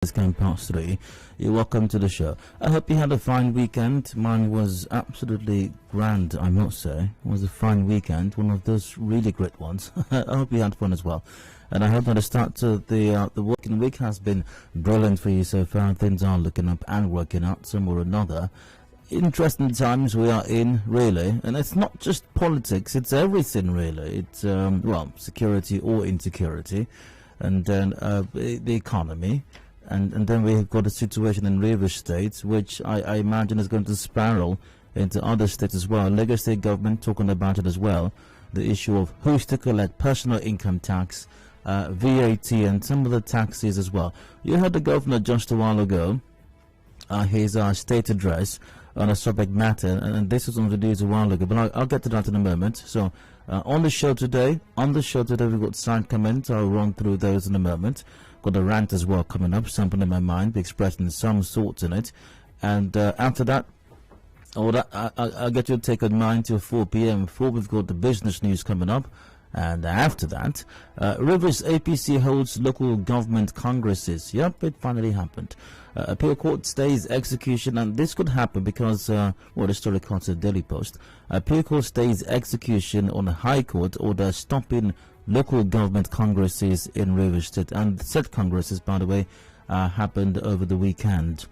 This came past 3. You're welcome to the show. I hope you had a fine weekend. Mine was absolutely grand, I must say. It was a fine weekend, one of those really great ones. I hope you had fun as well. And I hope that the start to the working week has been brilliant for you so far. Things are looking up and working out some or another. Interesting times we are in, really. And it's not just politics, it's everything, really. It's, well, security or insecurity. And then the economy. And then we've got a situation in Rivers State, which I imagine is going to spiral into other states as well. Lagos State government talking about it as well. The issue of who's to collect personal income tax, VAT, and some of the taxes as well. You heard the governor just a while ago, his state address on a subject matter, and this was on the news a while ago, but I'll get to that in a moment. So on the show today, we've got side comments. I'll run through those in a moment. Got a rant as well coming up, something in my mind, be expressing some thoughts in it. And after that, I'll get your take on 9 till 4 p.m. Before we've got the business news coming up. And after that, Rivers APC holds local government congresses. Yep, it finally happened. Appeal court stays execution, and this could happen because, the story comes to the Daily Post. Appeal court stays execution on a high court order stopping local government congresses in Rivers State. And said congresses, by the way, happened over the weekend.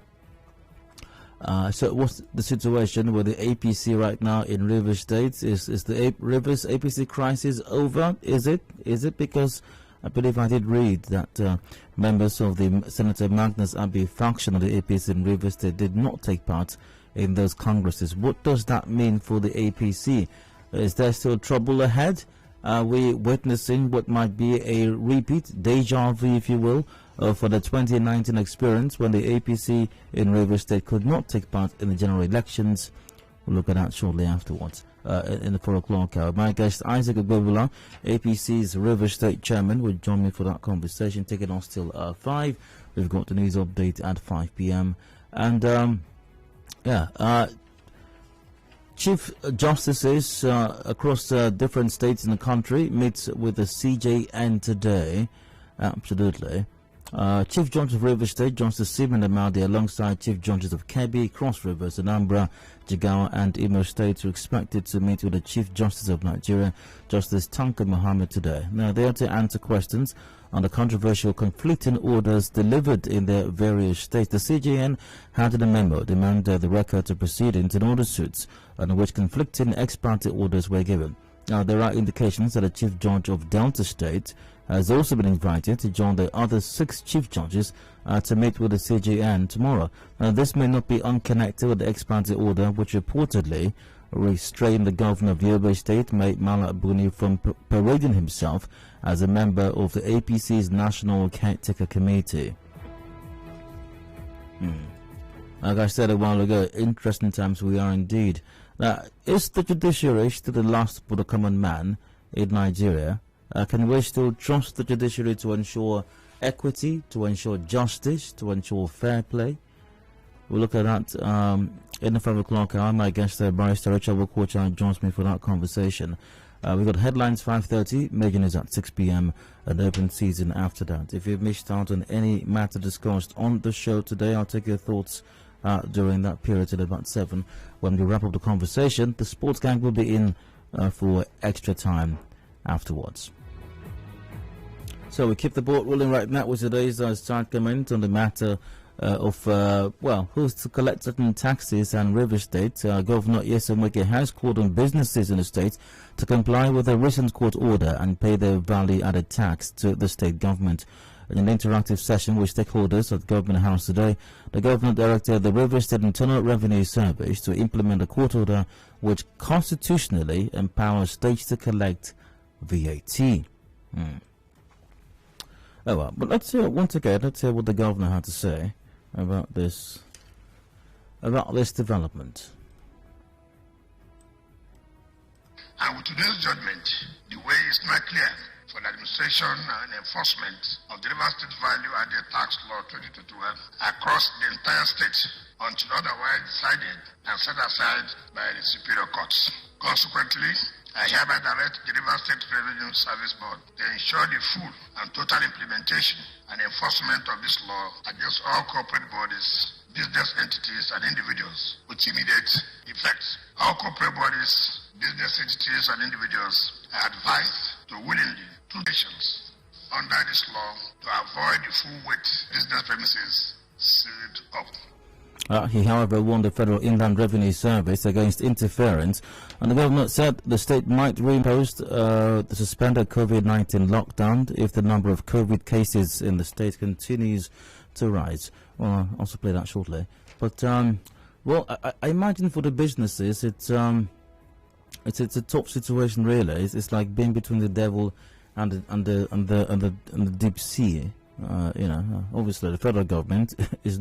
So what's the situation with the APC right now in Rivers State? Is the Rivers APC crisis over? Is it? Because I believe I did read that members of the Senator Magnus Abbey faction of the APC in Rivers State did not take part in those congresses. What does that mean for the APC? Is there still trouble ahead? Are we witnessing what might be a repeat, deja vu, if you will, for the 2019 experience when the APC in Rivers State could not take part in the general elections? We'll look at that shortly afterwards in the 4 o'clock hour. My guest, Isaac Ogbogbula, APC's Rivers State chairman, will join me for that conversation. Taking us till 5. We've got the news update at 5 p.m. And, Chief Justices across different states in the country meets with the CJN today. Absolutely. Chief Judge of Rivers State, Justice Simon Amadi, alongside Chief Judges of Kebbi, Cross Rivers, Anambra, Jigawa, and Imo States are expected to meet with the Chief Justice of Nigeria, Justice Tanka Mohammed, today. Now, they are to answer questions on the controversial conflicting orders delivered in their various states. The CJN handed a memo demanding the record of proceedings in order suits on which conflicting ex parte orders were given. Now, there are indications that the Chief Judge of Delta State has also been invited to join the other 6 Chief Judges to meet with the CJN tomorrow. Now, this may not be unconnected with the ex parte order, which reportedly restrained the governor of Yobe State, Mala Buni, from parading himself as a member of the APC's National Caretaker Committee. Like I said a while ago, interesting times we are indeed. Now, is the judiciary still the last for the common man in Nigeria? Can we still trust the judiciary to ensure equity, to ensure justice, to ensure fair play? We'll look at that in the 5 o'clock hour. My guest, Barrister Richard Wokocha, joins me for that conversation. We've got headlines 5:30, major news at 6 p.m. and open season after that. If you've missed out on any matter discussed on the show today, I'll take your thoughts during that period till about 7. When we wrap up the conversation, the sports gang will be in for extra time afterwards. So we keep the ball rolling right now with today's start comment on the matter of who's to collect certain taxes. And Rivers State Governor Nyesom Wike has called on businesses in the state to comply with a recent court order and pay their value-added tax to the state government. In an interactive session with stakeholders at Government House today, the governor directed the Rivers State Internal Revenue Service to implement a court order which constitutionally empowers states to collect VAT. Oh well, but let's hear what the governor had to say about this development. And with today's judgment, the way is not clear for the administration and enforcement of the Rivers State Value-Added Tax Law 2012 across the entire state until otherwise decided and set aside by the superior courts. Consequently, I hereby direct the Rivers State Revenue Service Board to ensure the full and total implementation and enforcement of this law against all corporate bodies, business entities, and individuals with immediate effect. All corporate bodies, business entities, and individuals are advised to willingly take actions under this law to avoid the full weight business premises sealed up. He, however, warned the Federal Inland Revenue Service against interference, and the government said the state might reimpose the suspended COVID-19 lockdown if the number of COVID cases in the state continues to rise. Well, I'll also play that shortly. But, well, I imagine for the businesses, it's a tough situation, really. It's like being between the devil and the deep sea. You know, obviously the federal government is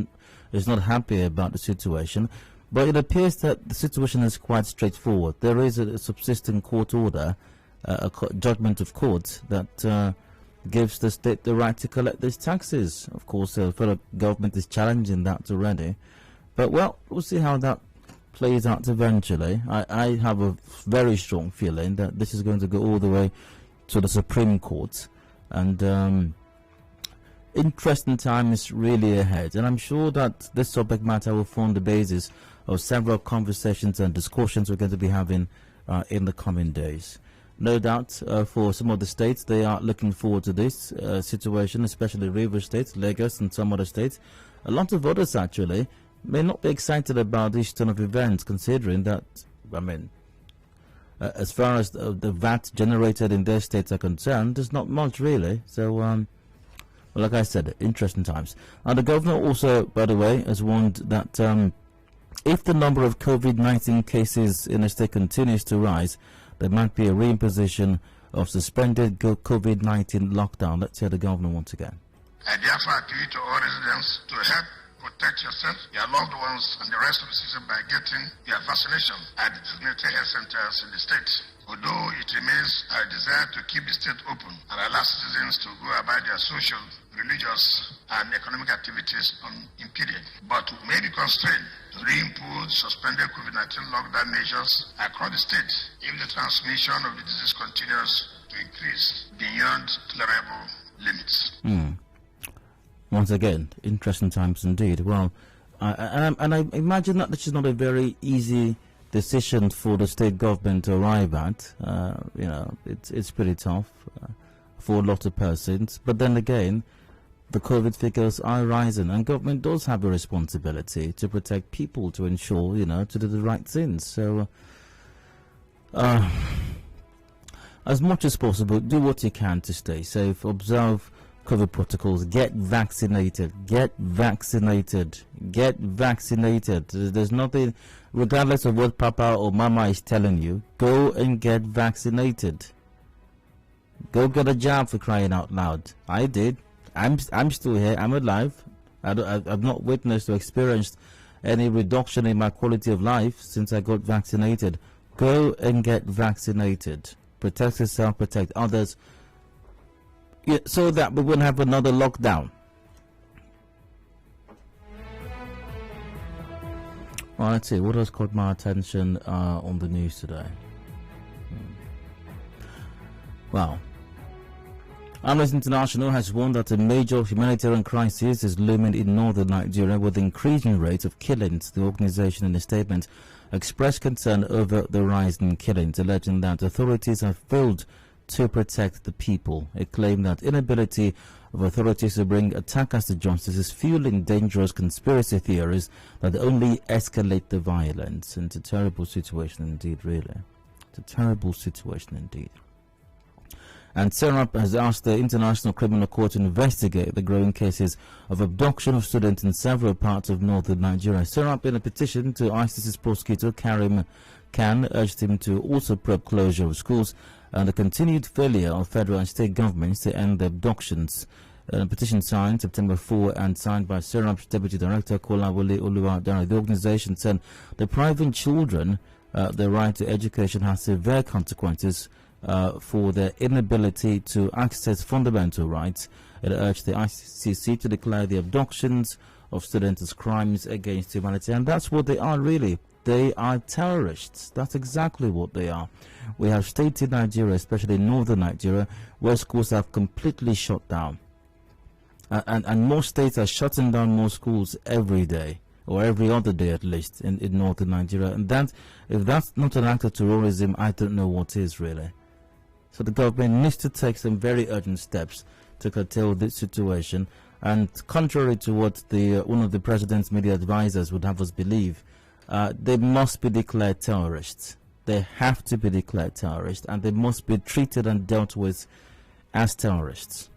not happy about the situation, but it appears that the situation is quite straightforward. There is a subsisting court order, judgment of court that gives the state the right to collect these taxes. Of course, the federal government is challenging that already, but well, we'll see how that plays out eventually. I have a very strong feeling that this is going to go all the way to the Supreme Court, and interesting time is really ahead, and I'm sure that this subject matter will form the basis of several conversations and discussions we're going to be having in the coming days. No doubt for some of the states, they are looking forward to this situation, especially Rivers State, Lagos, and some other states. A lot of others actually may not be excited about this turn of events, considering that, I mean, as far as the VAT generated in their states are concerned, there's not much really. So, well, like I said, interesting times. And the governor also, by the way, has warned that if the number of COVID-19 cases in the state continues to rise, there might be a reimposition of suspended COVID-19 lockdown. Let's hear the governor once again. I therefore appeal to all residents to help protect yourself, your loved ones, and the rest of the citizens by getting your vaccination at the designated health centers in the state. Although it remains our desire to keep the state open and allow citizens to go about their social, religious, and economic activities unimpeded, but may be constrained to reimpose suspended COVID-19 lockdown measures across the state if the transmission of the disease continues to increase beyond tolerable limits. Once again, interesting times indeed. Well, I imagine that this is not a very easy decision for the state government to arrive at. You know, it's pretty tough for a lot of persons. But then again, the COVID figures are rising, and government does have a responsibility to protect people, to ensure, you know, to do the right things. So, as much as possible, do what you can to stay safe. Observe COVID protocols. Get vaccinated. Get vaccinated. Get vaccinated. There's nothing, regardless of what Papa or Mama is telling you, go and get vaccinated. Go get a jab, for crying out loud. I did. I'm still here. I'm alive. I've not witnessed or experienced any reduction in my quality of life since I got vaccinated. Go and get vaccinated. Protect yourself, protect others, so that we won't have another lockdown. Well, let's see, what has caught my attention on the news today? Wow. Amnesty International has warned that a major humanitarian crisis is looming in northern Nigeria with increasing rates of killings. The organization, in a statement, expressed concern over the rise in killings, alleging that authorities have failed to protect the people. It claimed that inability of authorities to bring attackers to justice is fueling dangerous conspiracy theories that only escalate the violence. And it's a terrible situation indeed, really. It's a terrible situation indeed. And SERAP has asked the International Criminal Court to investigate the growing cases of abduction of students in several parts of northern Nigeria. SERAP, in a petition to ICC's prosecutor Karim Khan, urged him to also probe closure of schools and the continued failure of federal and state governments to end the abductions. A petition signed September 4 and signed by SERAP's Deputy Director Kolawole Oluwadare. The organization said depriving children the right to education has severe consequences for their inability to access fundamental rights. It urged the ICC to declare the abductions of students as crimes against humanity, and that's what they are really. they are terrorists. That's exactly what they are. We have states in Nigeria, especially northern Nigeria, where schools have completely shut down. And most states are shutting down more schools every day, or every other day at least, in northern Nigeria. And that, if that's not an act of terrorism, I don't know what is really. So the government needs to take some very urgent steps to curtail this situation. And contrary to what one of the president's media advisors would have us believe, they must be declared terrorists. They have to be declared terrorists, and they must be treated and dealt with as terrorists.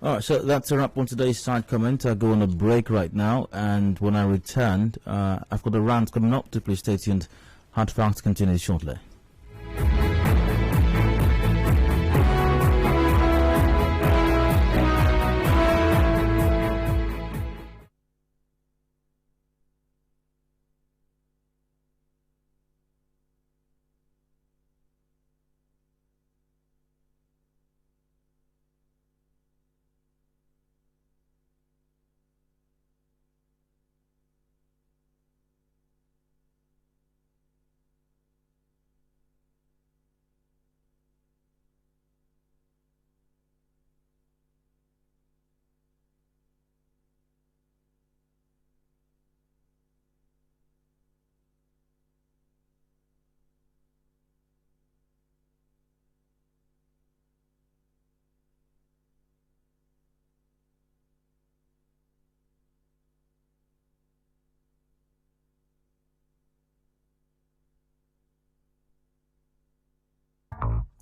Alright, so that's a wrap on today's side comment. I'll go on a break right now, and when I return, I've got a round coming up, so please stay tuned. Hard Facts continues shortly.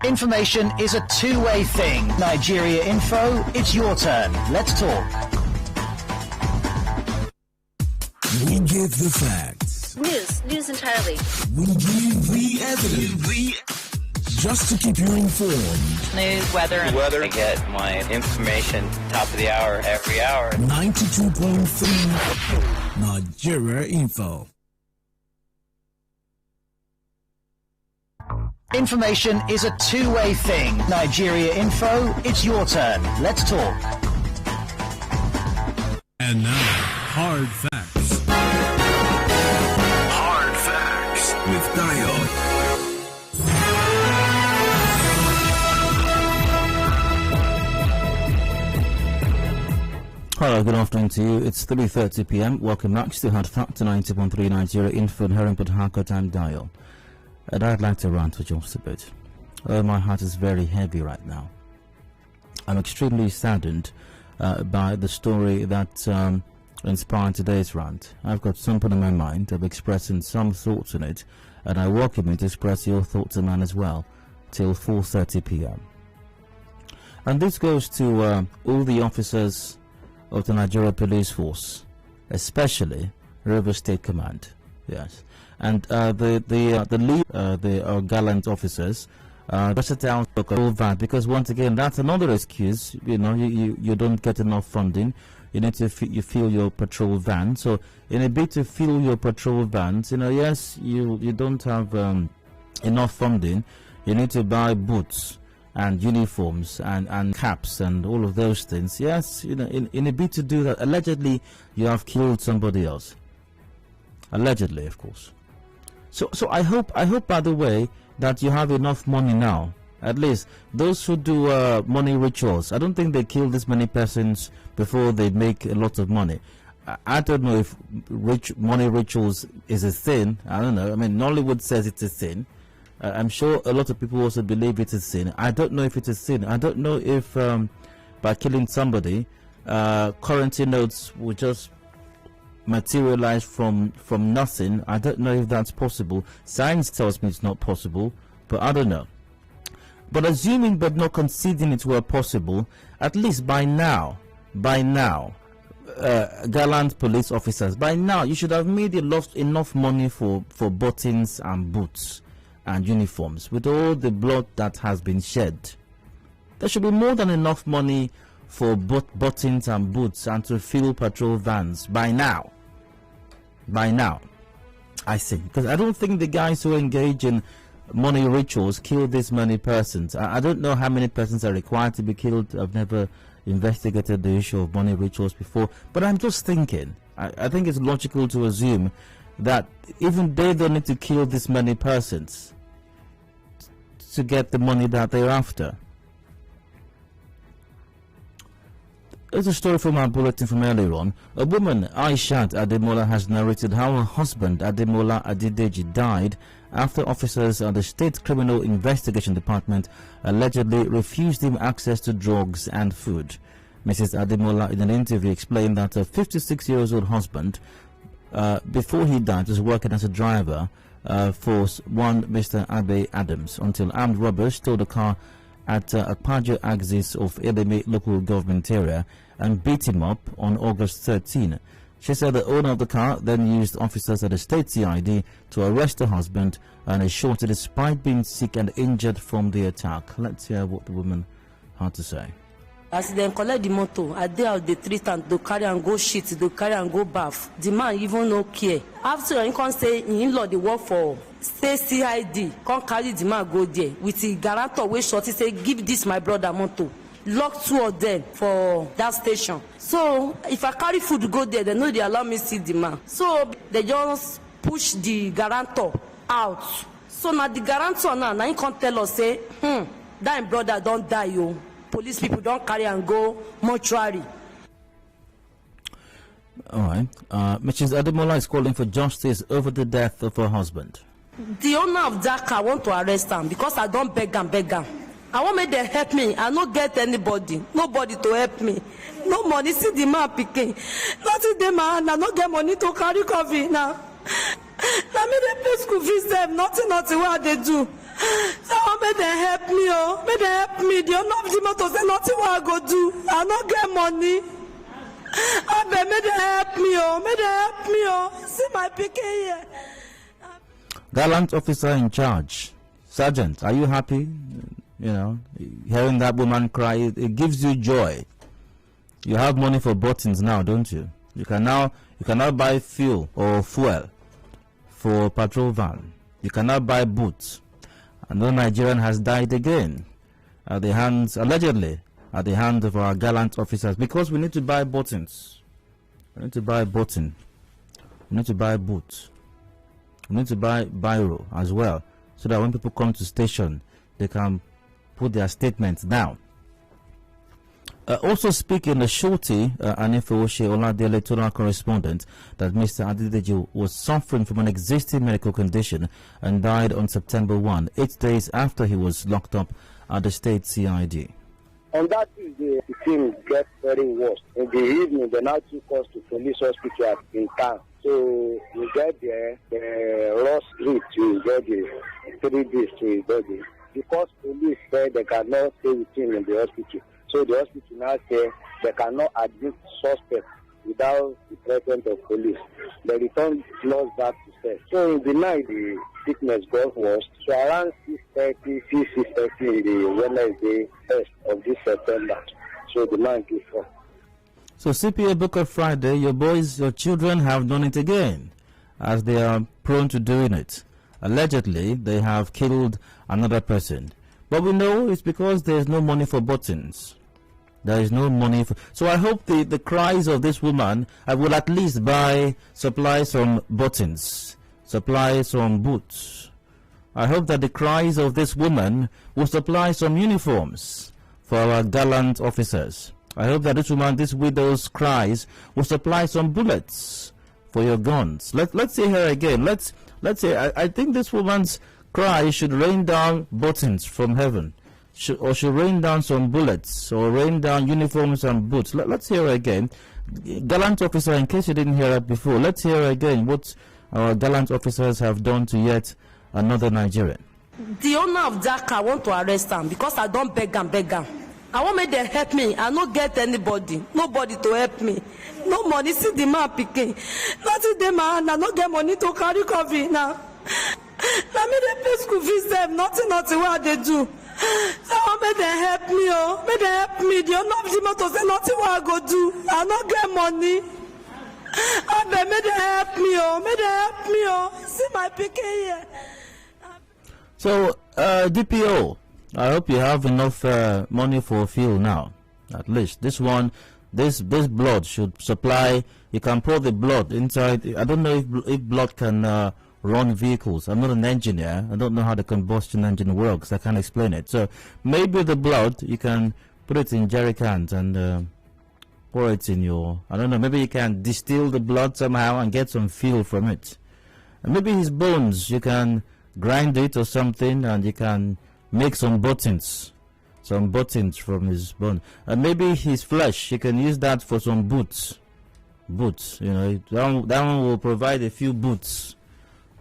Information is a two-way thing. Nigeria Info, it's your turn. Let's talk. We give the facts. News entirely. We give the evidence. Just to keep you informed. News, weather. I get my information top of the hour every hour. 92.3 Nigeria Info. Information is a two-way thing. Nigeria Info, it's your turn. Let's talk. And now, Hard Facts. Hard Facts with Dio. Hello, good afternoon to you. It's 3:30 p.m. Welcome back to Hard Facts 90.3 Nigeria Info and Herringport Harcourt and Dial. And I'd like to rant for just a bit. My heart is very heavy right now. I'm extremely saddened by the story that inspired today's rant. I've got something in my mind. I'm expressing some thoughts in it, and I welcome you to express your thoughts in mine as well till 4:30 p.m. And this goes to all the officers of the Nigeria Police Force, especially River State Command. Yes. And the gallant officers shut down all that, because once again that's another excuse. You know, you don't get enough funding. You need to fill your patrol van. So in a bid to fill your patrol vans, you know, yes, you don't have enough funding. You need to buy boots and uniforms and caps and all of those things. Yes, you know, in a bid to do that, allegedly you have killed somebody else. Allegedly, of course. So I hope by the way that you have enough money now. At least those who do money rituals, I don't think they kill this many persons before they make a lot of money. I don't know if money rituals is a sin. I don't know. I mean, Nollywood says it's a sin. I'm sure a lot of people also believe it's a sin. I don't know if it's a sin. I don't know if by killing somebody, currency notes will just materialize from nothing. I don't know if that's possible. Science tells me it's not possible, but I don't know. But assuming but not conceding it were possible, at least by now, gallant police officers, by now you should have made enough money for buttons and boots and uniforms. With all the blood that has been shed, there should be more than enough money for buttons and boots and to fill patrol vans by now. I think, because I don't think the guys who engage in money rituals kill this many persons. I don't know how many persons are required to be killed. I've never investigated the issue of money rituals before, but I'm just thinking, I think it's logical to assume that even they don't need to kill this many persons to get the money that they're after. There's a story from our bulletin from earlier on. A woman, Aishat Ademola, has narrated how her husband, Ademola Adedeji, died after officers at the State Criminal Investigation Department allegedly refused him access to drugs and food. Mrs. Ademola, in an interview, explained that her 56-year-old husband, before he died, was working as a driver for one Mr. Abe Adams until armed robbers stole the car at Akpajo axis of Eleme local government area and beat him up on August 13. She said the owner of the car then used officers at the state CID to arrest her husband and is shot despite being sick and injured from the attack. Let's hear what the woman had to say. As they collect the motor, I dey out the treat and to carry and go shit, to carry and go bath. The man even no care. After he come say in-law the work for state CID, come carry the man go there with the guarantor wey short. He say give this my brother motor. Lock two of them for that station. So if I carry food go there, they know they allow me see the man. So they just push the guarantor out. So now the guarantor now he can't tell us say, that brother don't die yo. Police people don't carry and go mortuary. All right. Mrs. Ademola is calling for justice over the death of her husband. The owner of that car want to arrest him because I don't beg him. I want make them help me. I don't get anybody. Nobody to help me. No money. See the man picking. Nothing the man. I don't get money to carry coffee now. Let me the pay school fees them. Nothing what they do. So I make them help me. Oh, make them help me. The owner of the motor say nothing what I go do. I don't get money. I beg make them help me. Oh, make them help me. Oh, see my picking here. Gallant officer in charge. Sergeant, are you happy? You know, hearing that woman cry, it gives you joy. You have money for buttons now, don't you? You can now buy fuel or fuel for patrol van. You can now buy boots. Another Nigerian has died again at the hands, allegedly, at the hands of our gallant officers, because we need to buy buttons. We need to buy button. We need to buy boots. We need to buy biro as well, so that when people come to station, they can put their statements down. Also speaking, the Shorty, Anife Oshe Olade electoral correspondent, that Mr. Adedeji was suffering from an existing medical condition and died on September 1, 8 days after he was locked up at the state CID. On that Tuesday, the thing gets very worse. In the evening, they now took us to police hospital in town. So we get there, the raw street to his body, 3 days to his body. Because police said they cannot stay with him in the hospital. So the hospital now say they cannot admit suspects without the presence of police. They returned close back to state. So in the night, the sickness got worse. So around 6:30 in the Wednesday 1st of this September. So the man came from. So CPA Booker Friday, your children have done it again, as they are prone to doing it. Allegedly, they have killed another person. But we know it's because there's no money for buttons. There is no money for... So I hope the cries of this woman, I will at least supply some buttons, supply some boots. I hope that the cries of this woman will supply some uniforms for our gallant officers. I hope that this woman, this widow's cries, will supply some bullets for your guns. Let's see her again. Let's say I think this woman's cry should rain down buttons from heaven, or should rain down some bullets, or rain down uniforms and boots. Let's hear her again. Gallant officer, in case you didn't hear it before, let's hear her again what our gallant officers have done to yet another Nigerian. The owner of that car want to arrest him because I don't beg him. I want make them help me. I don't get anybody. Nobody to help me. No money. See the man picking. Nothing the man. I don't get money to carry coffee now. Let me the pay school fees them. Nothing what they do. So I make them help me. Oh, make them help me. The owner of the motor say nothing what I go do. I don't get money. I beg make them help me. Oh, make them help me. Oh, see my picking here. So DPO, I hope you have enough money for fuel now. At least this one, this blood should supply. You can pour the blood inside. I don't know if blood can run vehicles. I'm not an engineer. I don't know how the combustion engine works. I can't explain it. So maybe the blood, you can put it in jerry cans and pour it in your, I don't know, maybe you can distill the blood somehow and get some fuel from it. And maybe his bones, you can grind it or something and you can make some buttons from his bone. And maybe his flesh, you can use that for some boots, you know, that one will provide a few boots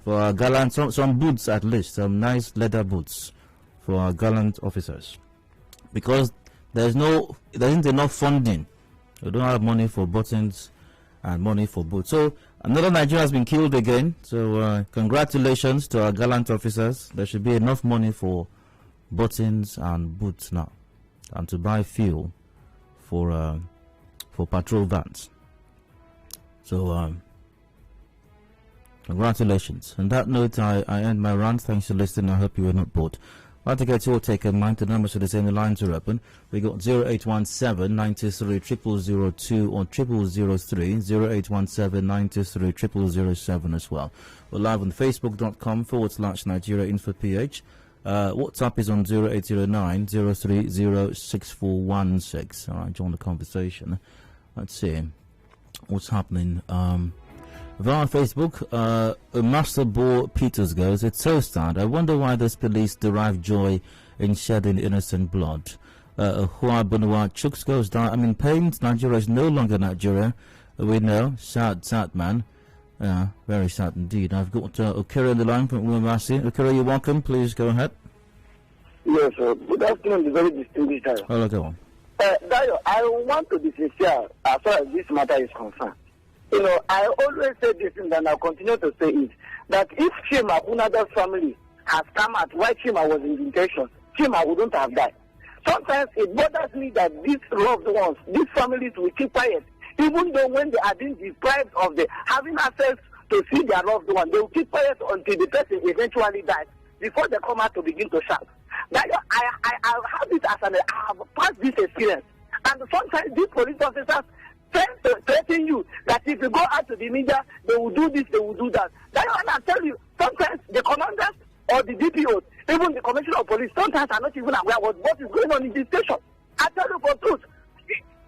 for our gallant, some boots at least, some nice leather boots for our gallant officers, because there isn't enough funding. We don't have money for buttons and money for boots. So another Nigerian has been killed again. So congratulations to our gallant officers. There should be enough money for buttons and boots now, and to buy fuel for patrol vans. So congratulations. On that note, I end my rant. Thanks for listening. I hope you were not bored. I'd like to get your take on mind. The numbers for the same, the lines are open. We got 0817 93 0002 or 0003, 0817 93 0007 as well. We're live on facebook.com/Nigeria Info PH. WhatsApp is on 0809 030 6416. All right, join the conversation. Let's see what's happening. Via Facebook, Master Bo Peters goes, "It's so sad. I wonder why those police derive joy in shedding innocent blood." Hua Bunua Chooks goes, "I'm in pain. Nigeria is no longer Nigeria. We know. Sad man. Very sad indeed." I've got Okira on the line from Umamasi. Okira, you're welcome. Please go ahead. Yes, sir. Good afternoon, very distinguished Dayo. Hello, go on. Dayo, I want to be sincere as far as this matter is concerned. You know, I always say this and I'll continue to say it, that if Chima Unada's family has come out while Chima was in detention, Chima wouldn't have died. Sometimes it bothers me that these loved ones, these families will keep quiet, even though when they are being deprived of having access to see their loved one, they will keep quiet until the person eventually dies before they come out to begin to shout. That I have it as I have passed this experience, and sometimes these police officers threaten you that if you go out to the media, they will do this, they will do that. That's why I tell you, sometimes the commanders or the DPOs, even the commissioner of police, sometimes are not even aware of what is going on in this station. I tell you for truth,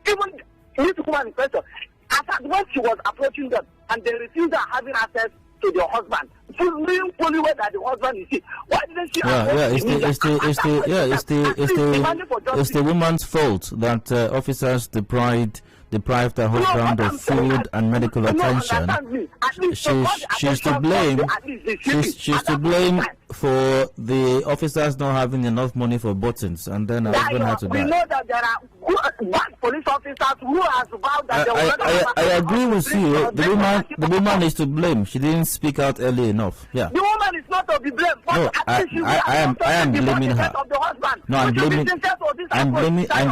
even this woman in question, when she was approaching them, and they refused her having access to their husband, knowing fully well that the husband is sick. Why didn't she? It's the woman's fault that officers deprived her husband of food and medical attention. She's to blame. She's to blame for the officers not having enough money for buttons, and then her husband had to die. We know that there are bad police officers who has vowed that I agree with you. The woman is to blame. She didn't speak out early enough. Yeah. The woman is not to be blamed. No, I am blaming her. No, I'm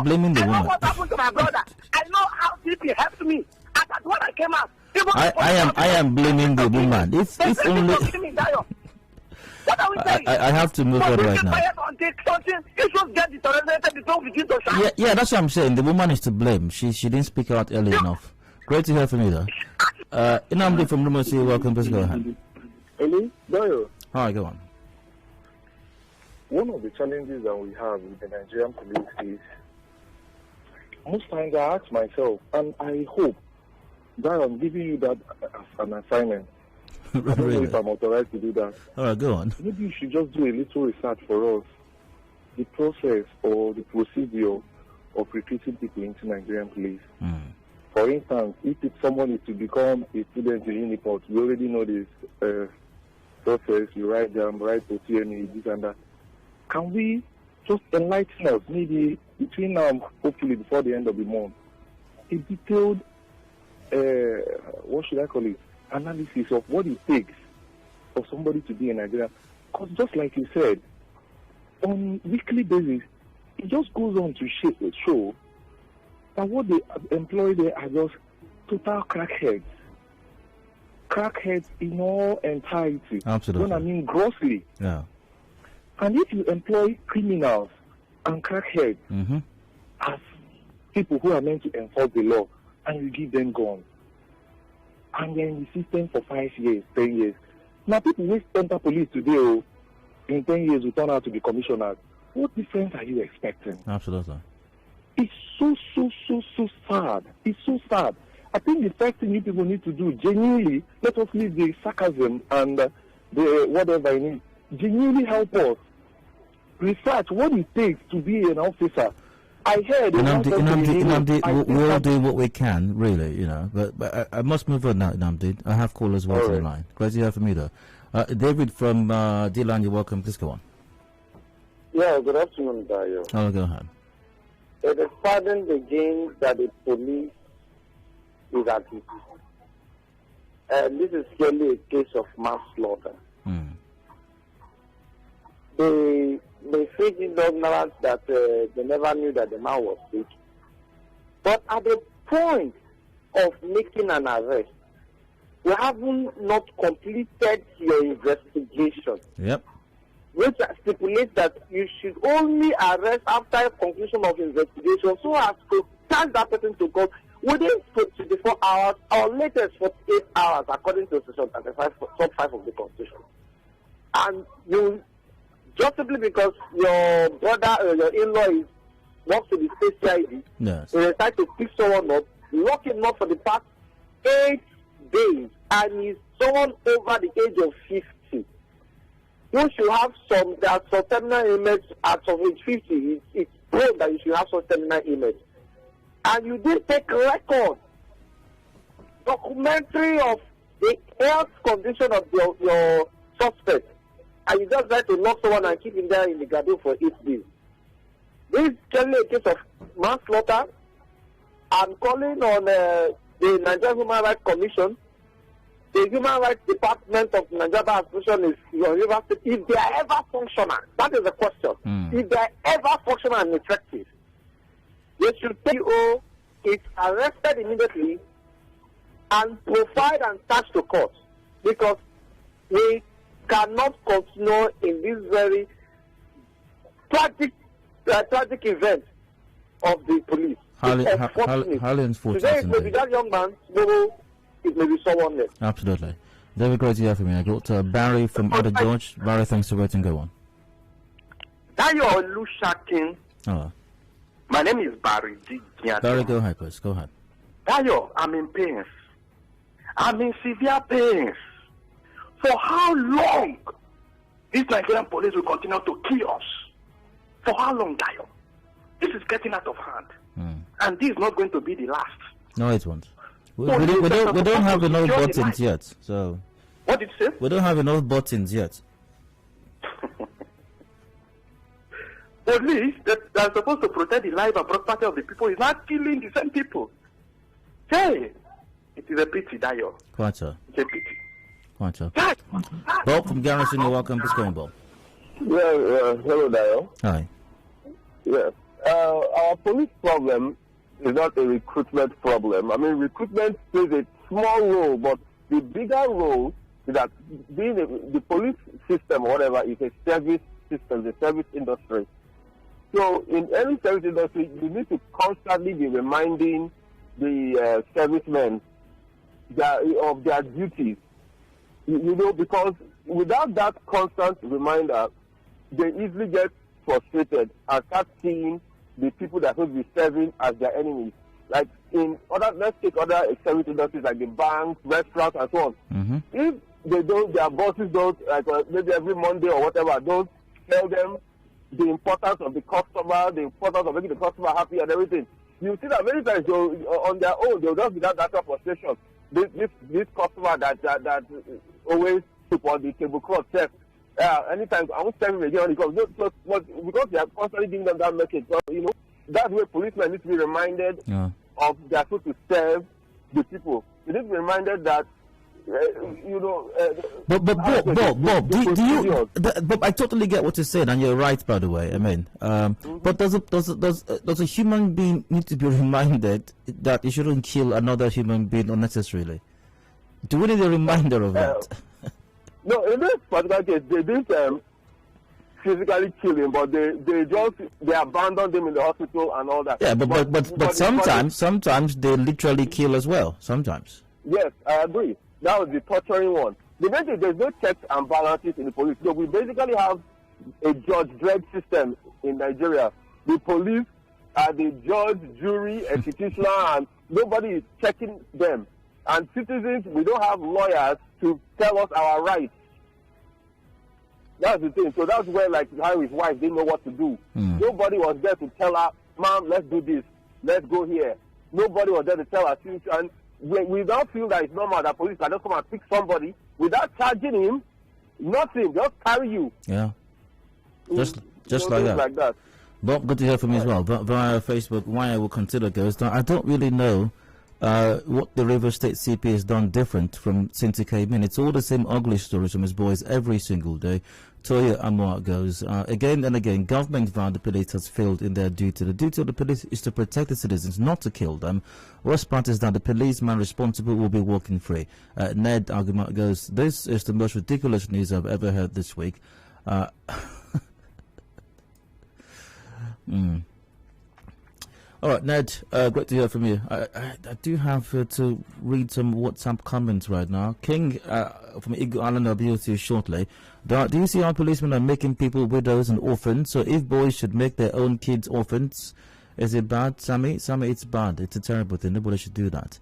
blaming the woman. I know what happened to my brother. I know how CP helped me. When I came out, I am blaming the woman. If only. What are we saying? I have to move on right now. Yeah, that's what I'm saying. The woman is to blame. She didn't speak out early enough. Great to hear from you, though. Inamdi from Rumosi, welcome. Please go ahead. Hello, Dayo. Hi, go on. One of the challenges that we have with the Nigerian police is, most times I ask myself, and I hope that I'm giving you that as an assignment. I don't know if I'm authorized to do that. All right, go on. Maybe you should just do a little research for us, the process or the procedure of recruiting people into Nigerian police. For instance, if someone is to become a student in Uniport, you already know this process. You write them, write to TNE, this and that. Can we just enlighten us, maybe between now and hopefully before the end of the month, a detailed, what should I call it, analysis of what it takes for somebody to be in Nigeria? Because just like you said, on weekly basis, it just goes on to show that what they employ there are just total crackheads. Crackheads in all entirety. Absolutely. When I mean grossly. Yeah. And if you employ criminals and crackheads as people who are meant to enforce the law, and you give them guns. And they're in the system for 5 years, 10 years. Now, people who enter police today, in 10 years, will turn out to be commissioners. What difference are you expecting? Absolutely. It's so sad. It's so sad. I think the first thing you people need to do, genuinely, let us leave the sarcasm and the whatever I need. Genuinely help us research what it takes to be an officer. I heard Nnamdi, we'll do what we can, really, you know. But I must move on now, Nnamdi. I have callers well to the line. Great to hear from you, though. David from D-Line, you're welcome. Please go on. Yeah, good afternoon, Dayo. Oh, go ahead. It is saddened again that the police is at it. This is clearly a case of mass slaughter. They faked in ignorance that they never knew that the man was sick. But at the point of making an arrest, you haven't not completed your investigation. Yep. Which stipulates that you should only arrest after conclusion of investigation, so as to charge that person to court within 24 hours or latest 48 hours, according to Section 35, sub 5 of the Constitution. And you, just simply because your brother or your in-law works to the state CID, yes, they decide to pick someone up, lock him up for the past 8 days, and he's someone over the age of 50. You should have some terminal image at of age 50. It's told that you should have some terminal image. And you did take record, documentary of the health condition of your suspect. And you just try to lock someone and keep him there in the garden for 8 days. This is clearly a case of manslaughter. I'm calling on the Nigerian Human Rights Commission. The Human Rights Department of Nigeria Association is your university. If they are ever functional, that is the question. If they are ever functional and effective, they should take you is arrested immediately and provide and charge to court, because we cannot continue in this very tragic event of the police. Highly unfortunate. Today it may be that young man, tomorrow it may be someone else. Absolutely. Very great to hear from you. I got Barry from Adedayo. Barry, thanks for waiting. Go on. Adedayo Elusakin. Oh. My name is Barry. Barry, go ahead, please. Go ahead. Dayo, I'm in pains. I'm in severe pains. For how long this Nigerian police will continue to kill us? For how long, Dayo? This is getting out of hand. And this is not going to be the last. No, it won't. We don't have enough buttons yet. So. What did you say? We don't have enough buttons yet. Police that are supposed to protect the life and property of the people is not killing the same people. Hey, it is a pity, Dayo. Quite so. It's a pity. Quite so. Bob from Garrison, you're welcome. Please go on, Bob. Yeah, hello, Dayo. Hi. Yes. Our police problem is not a recruitment problem. I mean, recruitment plays a small role, but the bigger role is that being the police system or whatever is a service system, the service industry. So in any service industry, you need to constantly be reminding the servicemen of their duties. You know, because without that constant reminder, they easily get frustrated and start seeing the people that should be serving as their enemies. Like in let's take other service industries like the banks, restaurants, and so on. If they don't, their bosses don't, like maybe every Monday or whatever, don't tell them the importance of the customer, the importance of making the customer happy and everything. You see that many times on their own, they'll just be that frustration. This customer that always took on the tablecloth chef. Anytime I won't tell him again because they are constantly giving them that message. So, you know, that's where policemen need to be reminded of their food to serve the people. They need to be reminded that Bob, Bob, I totally get what you said, and you're right, by the way. I mean, but does a human being need to be reminded that he shouldn't kill another human being unnecessarily? Do we need a reminder of that? No, in this particular case, they didn't physically kill him, but they abandoned him in the hospital and all that. Yeah, but sometimes they literally kill as well. Sometimes. Yes, I agree. That was the torturing one. There's no checks and balances in the police. So we basically have a judge-dreg system in Nigeria. The police are the judge, jury, executioner, and nobody is checking them. And citizens, we don't have lawyers to tell us our rights. That's the thing. So that's where, like, how his wife didn't know what to do. Nobody was there to tell her, Mom, let's do this. Let's go here. Nobody was there to tell her. And we don't feel that it's normal that police can just come and pick somebody without charging him. Nothing. Just carry you. Yeah. Just like that. Bob, good to hear from you as well. But via Facebook, why I will consider goes down. I don't really know what the River State CP has done different from since he came in. It's all the same ugly stories from his boys every single day. Toya Amwat goes, again and again, government via the police has failed in their duty. The duty of the police is to protect the citizens, not to kill them. Worst part is that the policeman responsible will be walking free. Ned Argument goes, this is the most ridiculous news I've ever heard this week. All right, Ned, great to hear from you. I do have to read some WhatsApp comments right now. King from Eagle Island, I'll be with you shortly. Do you see how policemen are making people widows and orphans? So if boys should make their own kids orphans, is it bad, Sammy? Sammy, it's bad. It's a terrible thing. Nobody should do that.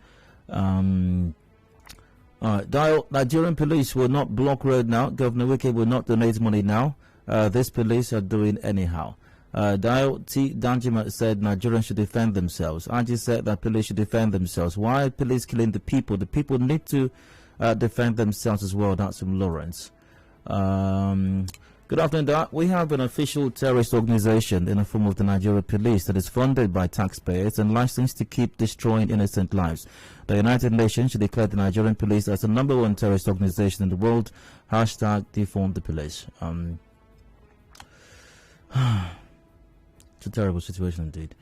All right, Dial, Nigerian police will not block road now. Governor Wike will not donate money now. This police are doing anyhow. Dial T. Danjima said Nigerians should defend themselves. Aji said that police should defend themselves. Why are police killing the people? The people need to defend themselves as well. That's from Lawrence. Good afternoon, Dad. We have an official terrorist organization in the form of the Nigerian police that is funded by taxpayers and licensed to keep destroying innocent lives. The United Nations should declare the Nigerian police as the #1 terrorist organization in the world. Hashtag defund the police. It's a terrible situation indeed.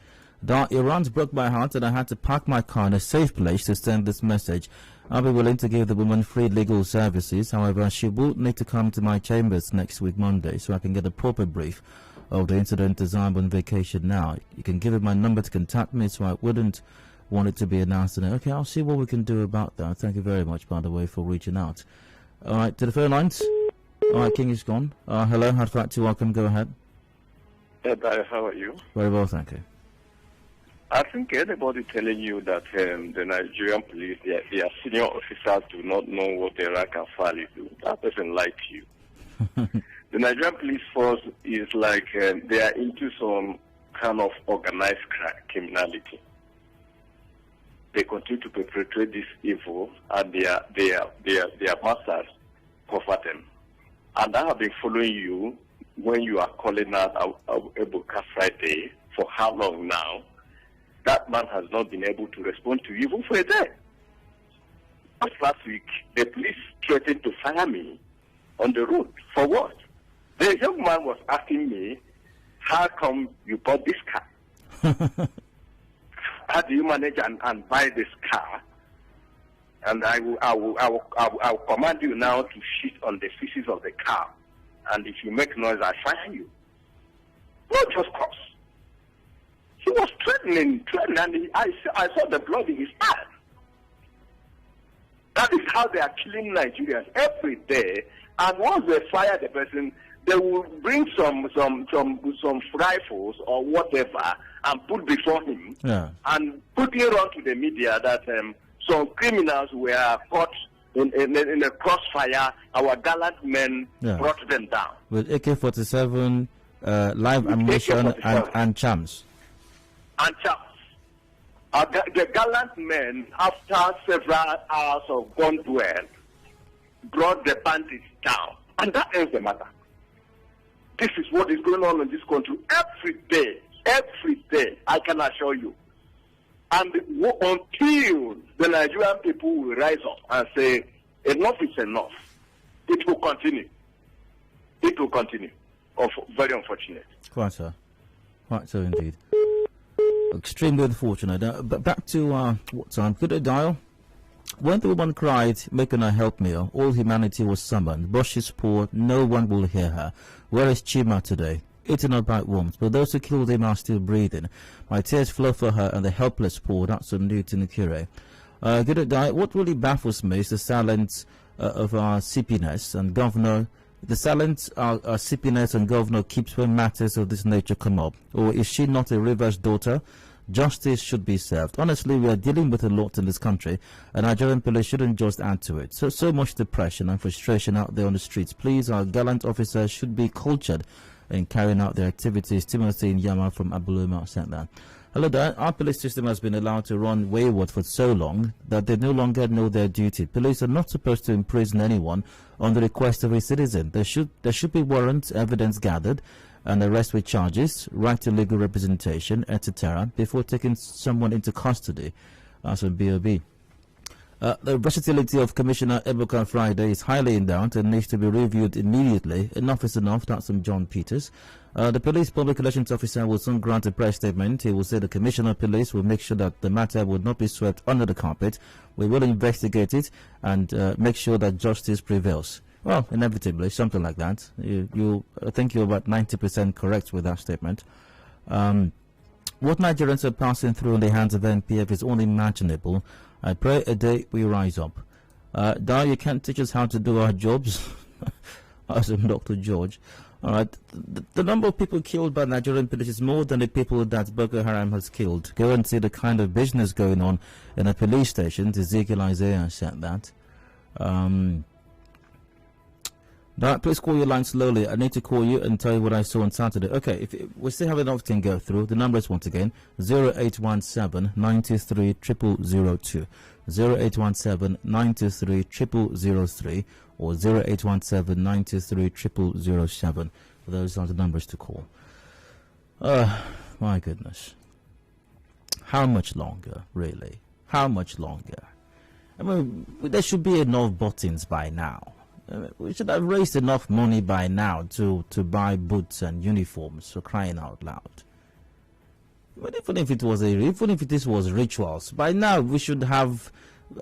Iran's broke my heart and I had to park my car in a safe place to send this message. I'll be willing to give the woman free legal services. However, she will need to come to my chambers next week, Monday, so I can get a proper brief of the incident as I'm on vacation now. You can give her my number to contact me, so I wouldn't want it to be announced today. Okay, I'll see what we can do about that. Thank you very much, by the way, for reaching out. All right, to the phone lines. All right, King is gone. Hello, Hard Fact to welcome. Go ahead. Yeah, Barry, how are you? Very well, thank you. I think anybody telling you that the Nigerian police, their senior officers do not know what the rank and file do, that person lied to you. The Nigerian police force is like they are into some kind of organized criminality. They continue to perpetrate this evil, and their masters cover them. And I have been following you when you are calling out Ebuka Friday for how long now? That man has not been able to respond to you even for a day. Just last week, the police threatened to fire me on the road. For what? The young man was asking me, how come you bought this car? How do you manage and buy this car? And I will command you now to shit on the feces of the car. And if you make noise, I fire you. Not just cause. He was threatening, and I saw the blood in his eyes. That is how they are killing Nigerians every day. And once they fire the person, they will bring some rifles or whatever and put before him, and put it onto the media that some criminals were caught in a crossfire. Our gallant men brought them down with AK-47, live ammunition, and champs. And champs. The gallant men, after several hours of gun duel, brought the bandits down, and that ends the matter. This is what is going on in this country every day, I can assure you. And until the Nigerian people will rise up and say, enough is enough, it will continue. It will continue. Very unfortunate. Quite so. Quite so indeed. Extremely unfortunate. But back to WhatsApp. Good day, Dial. When the woman cried, making her help me, all humanity was summoned. But she's poor, no one will hear her. Where is Chima today? Eaten up by worms, but those who killed him are still breathing. My tears flow for her and the helpless poor. That's from Newton Kure. Good day. What really baffles me is the silence of our CPNS and Governor. The silence our CPNS and Governor keeps when matters of this nature come up. Or is she not a Rivers daughter? Justice should be served. Honestly, we are dealing with a lot in this country, and Nigerian police shouldn't just add to it. So much depression and frustration out there on the streets. Please, our gallant officers should be cultured in carrying out their activities. Timothy Nyama from Abuluma sent that. Hello there. Our police system has been allowed to run wayward for so long that they no longer know their duty. Police are not supposed to imprison anyone on the request of a citizen. There should be warrants, evidence gathered, and arrest with charges, right to legal representation, etc., before taking someone into custody. As a BOB. The versatility of Commissioner Ebuka Friday is highly in doubt and needs to be reviewed immediately. Enough is enough. That's from John Peters. The police public relations officer will soon grant a press statement. He will say the Commissioner of Police will make sure that the matter will not be swept under the carpet. We will investigate it and make sure that justice prevails. Well, inevitably, something like that. I think you're about 90% correct with that statement. What Nigerians are passing through in the hands of NPF is unimaginable. I pray a day we rise up. You can't teach us how to do our jobs. Awesome, Dr. George. All right. The number of people killed by Nigerian police is more than the people that Boko Haram has killed. Go and see the kind of business going on in a police station. Ezekiel Isaiah said that. Please call your line slowly. I need to call you and tell you what I saw on Saturday. Okay, we still have enough to go through. The number is once again 0817 93 0002, 0817 93 0003, or 0817 93 0007. Those are the numbers to call. My goodness. How much longer, really? How much longer? I mean, there should be enough buttons by now. We should have raised enough money by now to buy boots and uniforms, for crying out loud. But even if this was rituals, by now we should have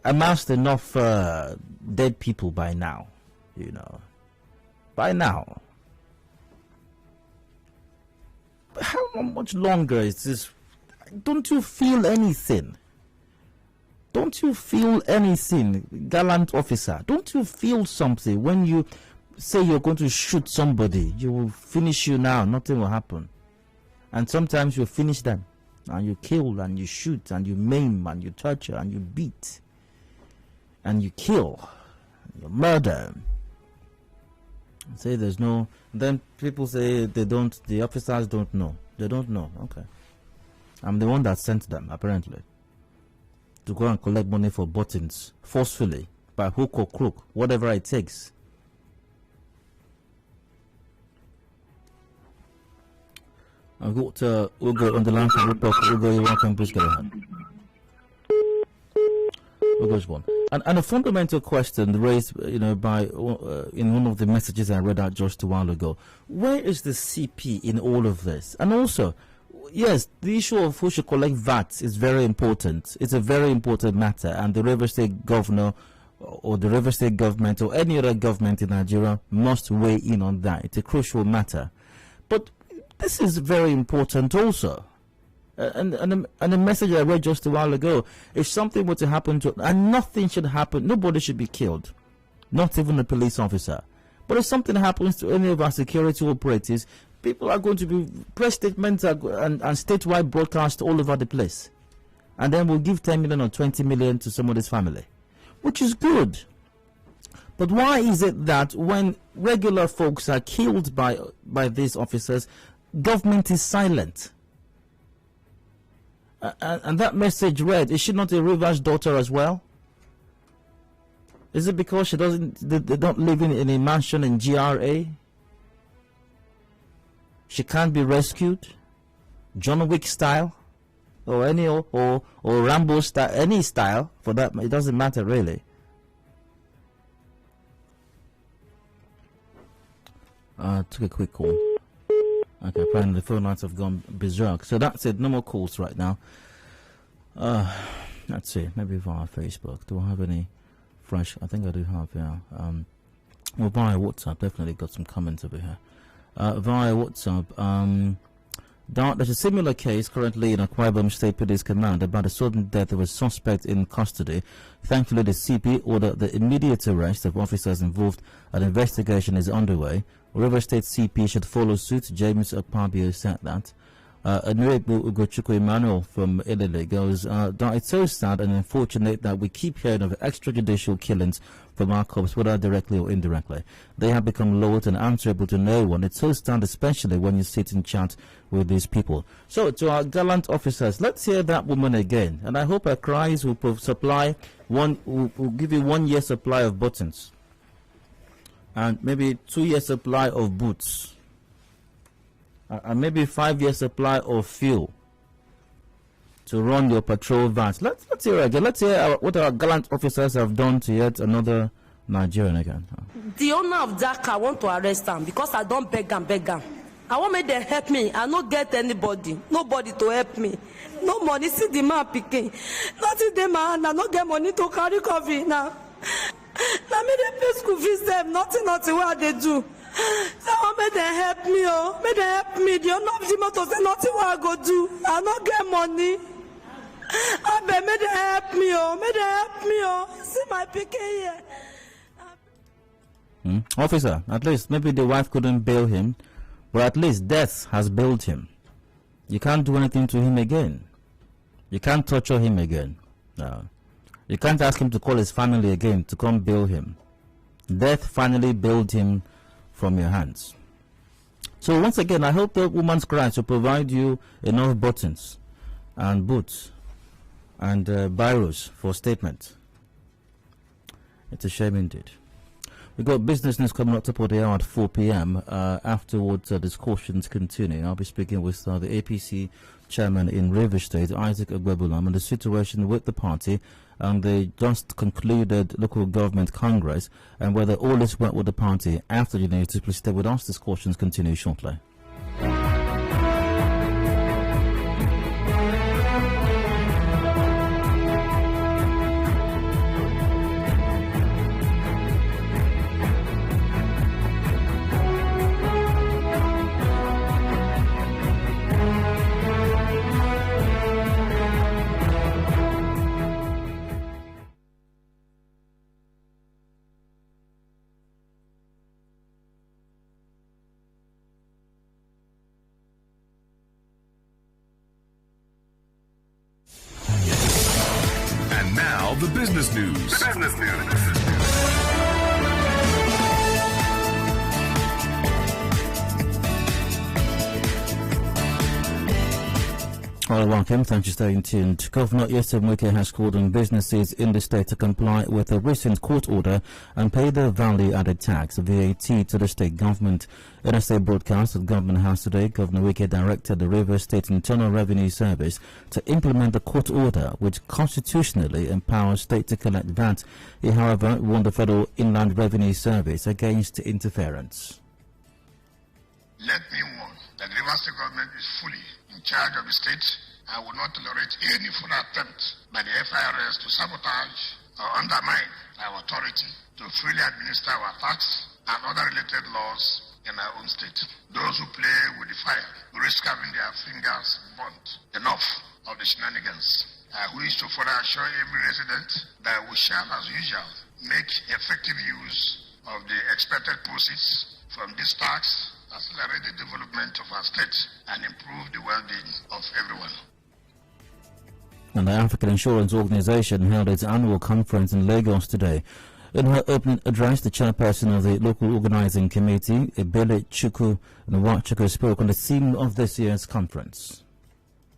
amassed enough dead people by now, by now. But how much longer is this? Don't you feel anything? Don't you feel anything, gallant officer? Don't you feel something when you say you're going to shoot somebody? You will finish you now, nothing will happen. And sometimes you finish them, and you kill, and you shoot, and you maim, and you torture, and you beat, and you kill, and you murder. Say there's no... Then people say the officers don't know. They don't know, okay. I'm the one that sent them, apparently, to go and collect money for buttons forcefully, by hook or crook, whatever it takes. I've got Ugo on the line for Report. Ugo, you're welcome. Please go ahead. Ugo's one. And a fundamental question raised, by in one of the messages I read out just a while ago. Where is the CP in all of this? And also, yes, the issue of who should collect VAT is very important. It's a very important matter, and the River State Governor or the River State government or any other government in Nigeria must weigh in on that. It's a crucial matter. But this is very important also. And the message I read just a while ago, if something were to happen to, and nothing should happen, nobody should be killed, not even a police officer. But if something happens to any of our security operatives, people are going to be press statements and statewide broadcast all over the place. And then we'll give 10 million or 20 million to somebody's family, which is good. But why is it that when regular folks are killed by these officers, government is silent? And that message read, is she not a Rivers daughter as well? Is it because they don't live in a mansion in GRA? She can't be rescued? John Wick style? Or any or Rambo style, any style for that, it doesn't matter really. Took a quick call. Okay, apparently the phone lines have gone berserk. So that's it, no more calls right now. Let's see, maybe via Facebook. Do I have any fresh? I think I do have, yeah. Well, via WhatsApp, definitely got some comments over here. Via WhatsApp, there's a similar case currently in Akwa Ibom State Police Command about the sudden death of a suspect in custody. Thankfully, the CP ordered the immediate arrest of officers involved. An investigation is underway. River State CP should follow suit. James Akpabio said that. Anuebu Ugochukwu Emmanuel from Ilele goes, it's so sad and unfortunate that we keep hearing of extrajudicial killings from our cops, whether directly or indirectly. They have become loyal and answerable to no one. It's so sad, especially when you sit and chat with these people. So, to our gallant officers, let's hear that woman again. And I hope her cries will will give you 1 year supply of buttons. And maybe 2 year supply of boots. And maybe 5 year supply of fuel to run your patrol vans. Let's hear it again. Let's hear what our gallant officers have done to yet another Nigerian again. The owner of that car want to arrest him because I don't beg him. I want make them help me. I don't get nobody to help me. No money. See the man picking. Nothing in my hand. I don't get money to carry coffee now. Now me they pay school fees them. Nothing what they do. So I make them help me, oh. Make them help me. The owner of the motor say nothing what I go do. I don't get money. I beg make them help me, oh. Make them help me, oh. See my picking here. Officer, at least maybe the wife couldn't bail him, but at least death has bailed him. You can't do anything to him again. You can't torture him again. No. You can't ask him to call his family again to come bail him. Death finally bailed him from your hands. So once again, I hope the woman's cries will provide you enough buttons and boots and biros for statement. It's a shame indeed. We've got business news coming up top of the hour at 4 p.m. Afterwards, discussions continue. I'll be speaking with the APC chairman in River State, Isaac Ogbogbula, on the situation with the party. And they just concluded local government congress and whether all is well with the party after the unity. Please stay with us. Discussions continue shortly. The business news. Hello, welcome. Thanks for staying tuned. Governor Yusuf Wike has called on businesses in the state to comply with a recent court order and pay the value-added tax, VAT, to the state government. In a state broadcast at Government House today, Governor Wike directed the Rivers State Internal Revenue Service to implement the court order, which constitutionally empowers state to collect VAT. He, however, warned the Federal Inland Revenue Service against interference. Let me warn that the Rivers State government is fully in charge of the state. I will not tolerate any further attempt by the FIRS to sabotage or undermine our authority to freely administer our tax and other related laws in our own state. Those who play with the fire risk having their fingers burnt. Enough of the shenanigans. I wish to further assure every resident that we shall, as usual, make effective use of the expected proceeds from this tax, accelerate the development of our state, and improve the well-being of everyone. And the African Insurance Organization held its annual conference in Lagos today. In her opening address, the chairperson of the local organizing committee, Ebele Chukwu Nwachukwu, spoke on the theme of this year's conference.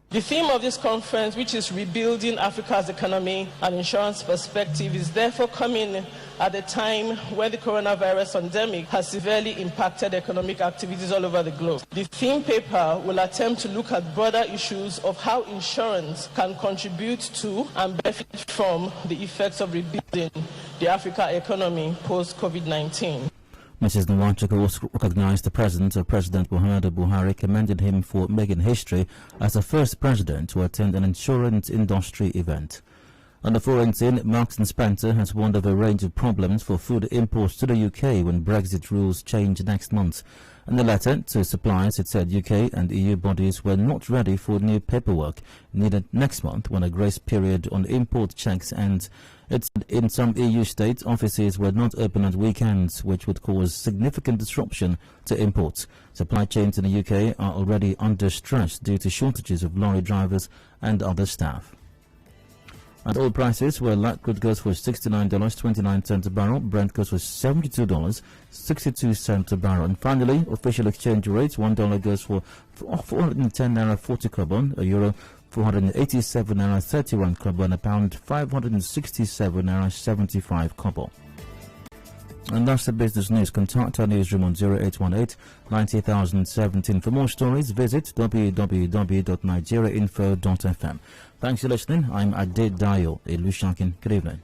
The theme of this conference, which is Rebuilding Africa's Economy and Insurance Perspective, is therefore coming at a time when the coronavirus pandemic has severely impacted economic activities all over the globe. The theme paper will attempt to look at broader issues of how insurance can contribute to and benefit from the effects of rebuilding the Africa economy post-COVID-19. Mrs. Nwachukwu also recognized the presence of President Muhammadu Buhari, commended him for making history as the first president to attend an insurance industry event. On the foreign scene, Marks & Spencer has warned of a range of problems for food imports to the UK when Brexit rules change next month. In a letter to suppliers, it said UK and EU bodies were not ready for new paperwork needed next month when a grace period on import checks ends. It said in some EU states, offices were not open at weekends, which would cause significant disruption to imports. Supply chains in the UK are already under stress due to shortages of lorry drivers and other staff. At oil prices, where light crude goes for $69.29 a barrel, Brent goes for $72.62 a barrel. And finally, official exchange rates, $1 goes for 410 naira 40 kobo, a euro 487 naira 31 kobo, and a pound 567 naira 75 kobo. And that's the business news. Contact our newsroom on 0818 90017. For more stories, visit www.nigeriainfo.fm. Thanks for listening. I'm Adedayo Elusakin. Good evening.